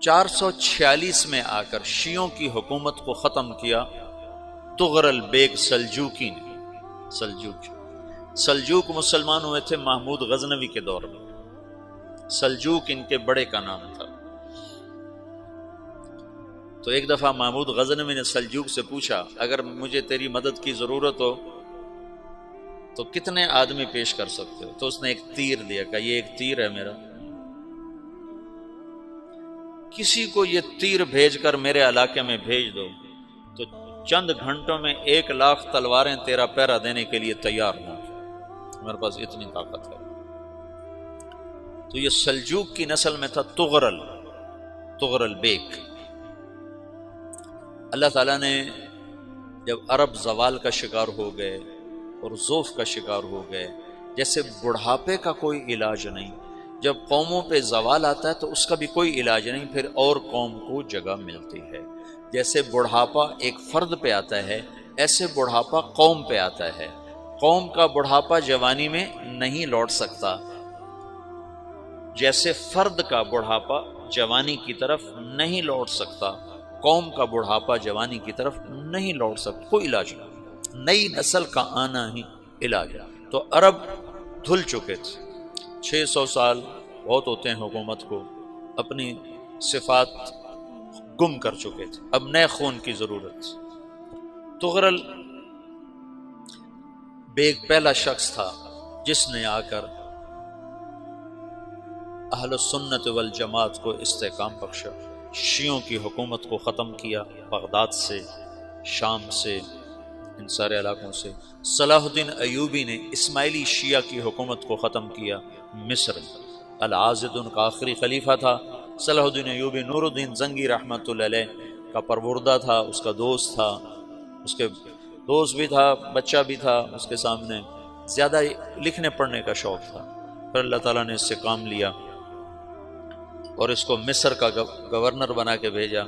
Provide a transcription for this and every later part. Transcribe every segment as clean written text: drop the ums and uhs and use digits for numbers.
446 میں آ کر شیعوں کی حکومت کو ختم کیا تغرل بیگ سلجوکی نے۔ سلجوک مسلمان ہوئے تھے محمود غزنوی کے دور میں، سلجوک ان کے بڑے کا نام تھا۔ تو ایک دفعہ محمود غزنوی نے سلجوک سے پوچھا اگر مجھے تیری مدد کی ضرورت ہو تو کتنے آدمی پیش کر سکتے ہو؟ تو اس نے ایک تیر دیا، کہا یہ ایک تیر ہے میرا، کسی کو یہ تیر بھیج کر میرے علاقے میں بھیج دو تو چند گھنٹوں میں 1,00,000 تلواریں تیرا پیرا دینے کے لیے تیار ہوں، میرے پاس اتنی طاقت ہے۔ تو یہ سلجوک کی نسل میں تھا تغرل بیگ۔ اللہ تعالیٰ نے جب عرب زوال کا شکار ہو گئے اور ضعف کا شکار ہو گئے، جیسے بڑھاپے کا کوئی علاج نہیں، جب قوموں پہ زوال آتا ہے تو اس کا بھی کوئی علاج نہیں، پھر اور قوم کو جگہ ملتی ہے۔ جیسے بڑھاپا ایک فرد پہ آتا ہے، ایسے بڑھاپا قوم پہ آتا ہے۔ قوم کا بڑھاپا جوانی میں نہیں لوٹ سکتا، جیسے فرد کا بڑھاپا جوانی کی طرف نہیں لوٹ سکتا، قوم کا بڑھاپا جوانی کی طرف نہیں لوٹ سکتا، کوئی علاج نہیں، نئی نسل کا آنا ہی علاج ہے۔ تو عرب دھل چکے تھے، 600 سال بہت ہوتے ہیں حکومت کو، اپنی صفات گم کر چکے تھے، اب نئے خون کی ضرورت تھی۔ تغرل بیگ پہلا شخص تھا جس نے آ کر اہل سنت والجماعت کو استحکام بخشا، شیعوں کی حکومت کو ختم کیا، بغداد سے، شام سے، ان سارے علاقوں سے۔ صلاح الدین ایوبی نے اسماعیلی شیعہ کی حکومت کو ختم کیا، مصر۔ العاضد ان کا آخری خلیفہ تھا صلاح الدین ایوبی، نور الدین زنگی رحمۃ اللہ علیہ کا پروردہ تھا، اس کا دوست تھا، اس کے دوست بھی تھا، بچہ بھی تھا اس کے سامنے، زیادہ لکھنے پڑھنے کا شوق تھا۔ پھر اللہ تعالیٰ نے اس سے کام لیا اور اس کو مصر کا گورنر بنا کے بھیجا،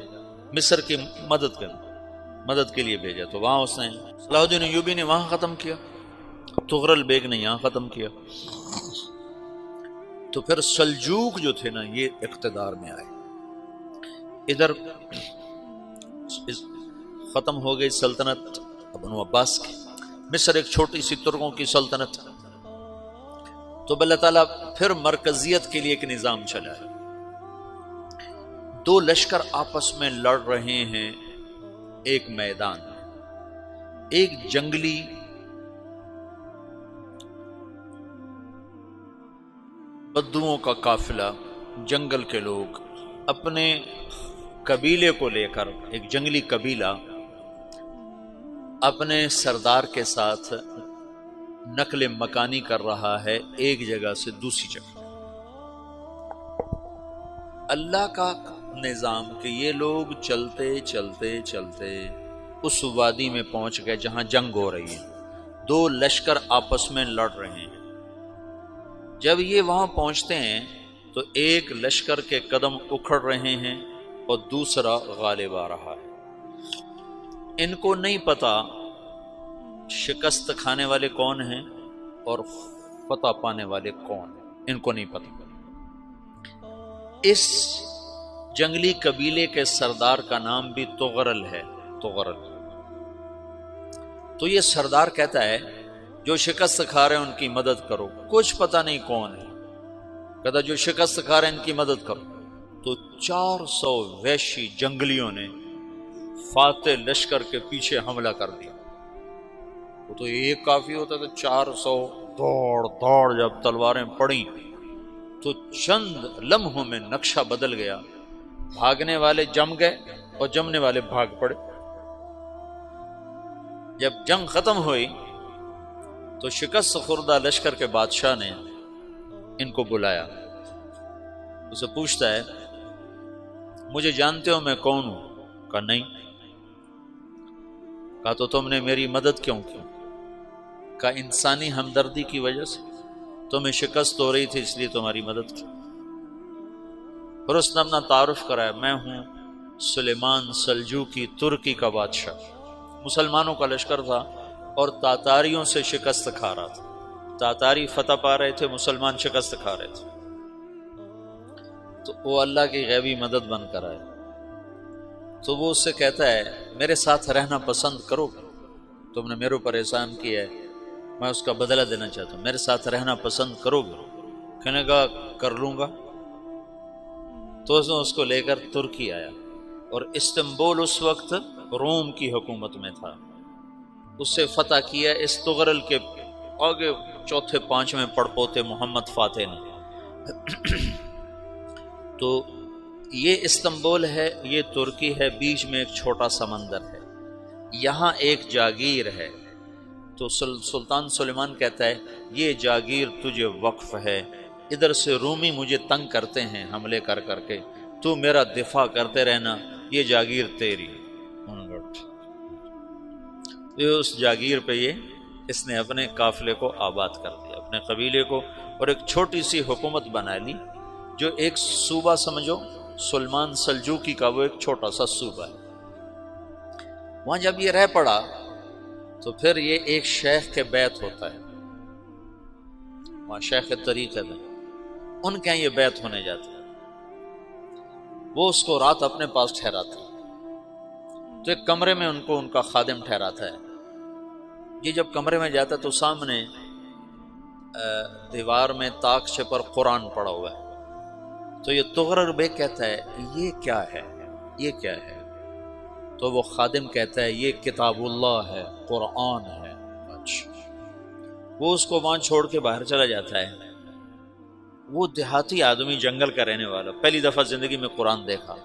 مصر کی مدد کے لیے بھیجا، تو وہاں اس نے صلاح الدین ایوبی نے وہاں ختم کیا، تغرل بیگ نے یہاں ختم کیا۔ تو پھر سلجوک جو تھے نا یہ اقتدار میں آئے، ادھر ختم ہو گئی سلطنت بنو عباس کی، مصر ایک چھوٹی سی ترکوں کی سلطنت، تو اللہ تعالیٰ پھر مرکزیت کے لیے ایک نظام چلایا۔ دو لشکر آپس میں لڑ رہے ہیں ایک میدان میں، ایک جنگلی بدوؤں کا قافلہ، جنگل کے لوگ اپنے قبیلے کو لے کر، ایک جنگلی قبیلہ اپنے سردار کے ساتھ نقل مکانی کر رہا ہے ایک جگہ سے دوسری جگہ۔ اللہ کا نظام کہ یہ لوگ چلتے چلتے چلتے اس وادی میں پہنچ گئے جہاں جنگ ہو رہی ہے، دو لشکر آپس میں لڑ رہے ہیں۔ جب یہ وہاں پہنچتے ہیں تو ایک لشکر کے قدم اکھڑ رہے ہیں اور دوسرا غالب آ رہا ہے۔ ان کو نہیں پتا شکست کھانے والے کون ہیں اور فتح پانے والے کون ہیں، ان کو نہیں پتا۔ اس جنگلی قبیلے کے سردار کا نام بھی تغرل ہے، تغرل۔ تو یہ سردار کہتا ہے جو شکست کھا رہے ہیں ان کی مدد کرو، کچھ پتہ نہیں کون ہے، کہتا جو شکست کھا رہے ہیں ان کی مدد کرو۔ تو 400 وحشی جنگلیوں نے فاتح لشکر کے پیچھے حملہ کر دیا۔ وہ تو ایک کافی ہوتا تھا، 400 دوڑ دوڑ جب تلواریں پڑیں تو چند لمحوں میں نقشہ بدل گیا، بھاگنے والے جم گئے اور جمنے والے بھاگ پڑے۔ جب جنگ ختم ہوئی تو شکست خوردہ لشکر کے بادشاہ نے ان کو بلایا، اسے پوچھتا ہے مجھے جانتے ہو میں کون ہوں؟ کہا نہیں۔ کہا تو تم نے میری مدد کیوں کی؟ کہا انسانی ہمدردی کی وجہ سے، تمہیں شکست ہو رہی تھی اس لیے تمہاری مدد کی۔ پھر اس نے اپنا تعارف کرایا، میں ہوں سلیمان سلجوکی، ترکی کا بادشاہ۔ مسلمانوں کا لشکر تھا اور تاتاریوں سے شکست کھا رہا تھا، تاتاری فتح پا رہے تھے، مسلمان شکست کھا رہے تھے۔ تو وہ اللہ کی غیبی مدد بن کر آئے، تو وہ اس سے کہتا ہے میرے ساتھ رہنا پسند کرو گے؟ تم نے میرے اوپر احسان کیا ہے، میں اس کا بدلہ دینا چاہتا ہوں، میرے ساتھ رہنا پسند کرو گے؟ کہنے کا کر لوں گا۔ تو اس کو لے کر ترکی آیا، اور استنبول اس وقت روم کی حکومت میں تھا، اس سے فتح کیا اس تغرل کے آگے چوتھے پانچویں پڑپوتے محمد فاتح نے۔ تو یہ استنبول ہے، یہ ترکی ہے، بیچ میں ایک چھوٹا سمندر ہے، یہاں ایک جاگیر ہے۔ تو سلطان سلیمان کہتا ہے یہ جاگیر تجھے وقف ہے، ادھر سے رومی مجھے تنگ کرتے ہیں حملے کر کر کے، تو میرا دفاع کرتے رہنا، یہ جاگیر تیری۔ یہ اس جاگیر پہ اس نے اپنے قافلے کو آباد کر دیا، اپنے قبیلے کو، اور ایک چھوٹی سی حکومت بنا لی، جو ایک صوبہ سمجھو سلمان سلجوقی کا، وہ ایک چھوٹا سا صوبہ ہے۔ وہاں جب یہ رہ پڑا تو پھر یہ ایک شیخ کے بیت ہوتا ہے، وہاں شیخ طریقت ہے، ان کے یہ بیت ہونے جاتا ہے، وہ اس کو رات اپنے پاس ٹھہراتا ہے، تو ایک کمرے میں ان کا خادم ٹھہراتا ہے۔ یہ جب کمرے میں جاتا ہے تو سامنے دیوار میں تاکچے پر قرآن پڑا ہوا ہے، تو یہ تغرل بیگ کہتا ہے یہ کیا ہے، یہ کیا ہے؟ تو وہ خادم کہتا ہے یہ کتاب اللہ ہے، قرآن ہے۔ اچھا، وہ اس کو وہاں چھوڑ کے باہر چلا جاتا ہے۔ وہ دیہاتی آدمی، جنگل کا رہنے والا، پہلی دفعہ زندگی میں قرآن دیکھا،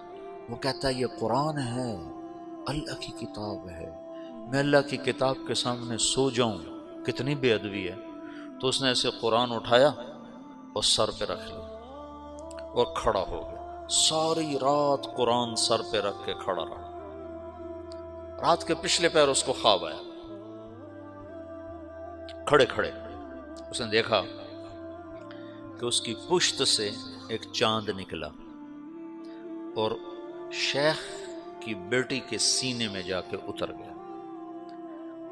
وہ کہتا ہے یہ قرآن ہے، اللہ کی کتاب ہے، میں اللہ کی کتاب کے سامنے سو جاؤں، کتنی بے ادبی ہے۔ تو اس نے ایسے قرآن اٹھایا اور سر پہ رکھ لیا اور کھڑا ہو گیا، ساری رات قرآن سر پہ رکھ کے کھڑا رہا۔ رات کے پچھلے پہر اس کو خواب آیا، کھڑے کھڑے اس نے دیکھا کہ اس کی پشت سے ایک چاند نکلا اور شیخ کی بیٹی کے سینے میں جا کے اتر گیا،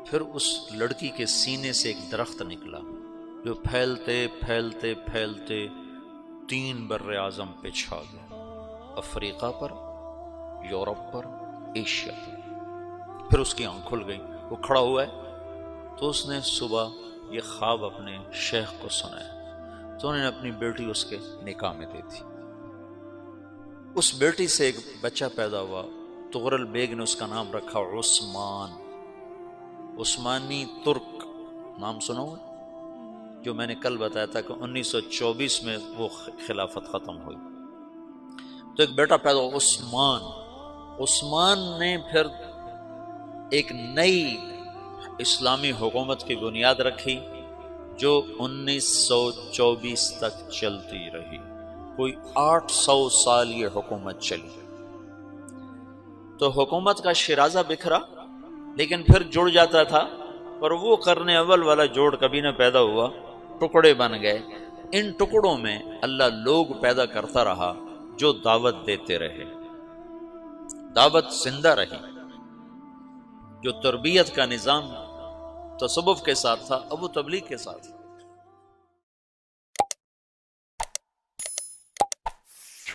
پھر اس لڑکی کے سینے سے ایک درخت نکلا جو پھیلتے پھیلتے پھیلتے 3 بر اعظم پہ چھا گیا، افریقہ پر، یورپ پر، ایشیا پر۔ پھر اس کی آنکھ کھل گئی، وہ کھڑا ہوا ہے، تو اس نے صبح یہ خواب اپنے شیخ کو سنایا، تو انہوں نے اپنی بیٹی اس کے نکاح میں دی تھی۔ اس بیٹی سے ایک بچہ پیدا ہوا، تغرل بیگ نے اس کا نام رکھا عثمان، عثمانی ترک نام سنا ہوا، جو میں نے کل بتایا تھا کہ 1924 میں وہ خلافت ختم ہوئی۔ تو ایک بیٹا پیدا ہوا عثمان، عثمان نے پھر ایک نئی اسلامی حکومت کی بنیاد رکھی جو 1924 تک چلتی رہی، کوئی 800 سال یہ حکومت چلی۔ تو حکومت کا شرازہ بکھرا لیکن پھر جڑ جاتا تھا، پر وہ قرن اول والا جوڑ کبھی نہ پیدا ہوا، ٹکڑے بن گئے۔ ان ٹکڑوں میں اللہ لوگ پیدا کرتا رہا جو دعوت دیتے رہے، دعوت زندہ رہی۔ جو تربیت کا نظام تصوف کے ساتھ تھا اب وہ تبلیغ کے ساتھ